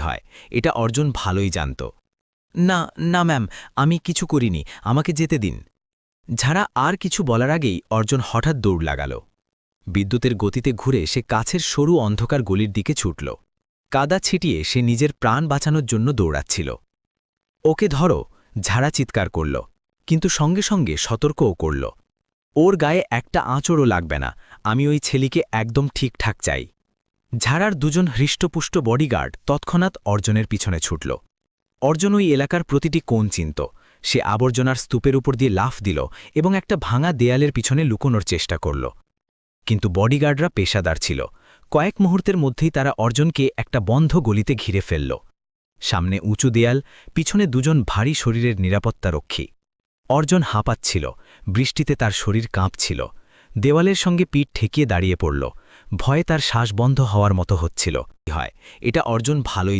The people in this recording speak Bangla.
হয় এটা অর্জুন ভালোই জানত। না না ম্যাম, আমি কিছু করিনি, আমাকে যেতে দিন। ঝাড়া আর কিছু বলার আগেই অর্জুন হঠাৎ দৌড় লাগাল। বিদ্যুতের গতিতে ঘুরে সে কাছের সরু অন্ধকার গলির দিকে ছুটল। কাদা ছিটিয়ে সে নিজের প্রাণ বাঁচানোর জন্য দৌড়াচ্ছিল। ওকে ধরো, ঝাড়া চিৎকার করল, কিন্তু সঙ্গে সঙ্গে সতর্কও করল। ওর গায়ে একটা আঁচড়ও লাগবে না, আমি ওই ছেলেকে একদম ঠিকঠাক চাই। ঝাড়ার দুজন হৃষ্টপুষ্ট বডিগার্ড তৎক্ষণাৎ অর্জনের পিছনে ছুটল। অর্জুন ওই এলাকার প্রতিটি কোণ চিনত। সে আবর্জনার স্তূপের উপর দিয়ে লাফ দিল এবং একটা ভাঙা দেয়ালের পিছনে লুকোনোর চেষ্টা করল। কিন্তু বডিগার্ডরা পেশাদার ছিল। কয়েক মুহূর্তের মধ্যেই তারা অর্জুনকে একটা বন্ধ গলিতে ঘিরে ফেলল। সামনে উঁচু দেয়াল, পিছনে দুজন ভারী শরীরের নিরাপত্তারক্ষী। অর্জুন হাঁপাচ্ছিল, বৃষ্টিতে তার শরীর কাঁপছিল। দেওয়ালের সঙ্গে পিঠ ঠেকিয়ে দাঁড়িয়ে পড়ল। ভয়ে তার শ্বাস বন্ধ হওয়ার মতো হচ্ছিল। হয় এটা অর্জুন ভালোই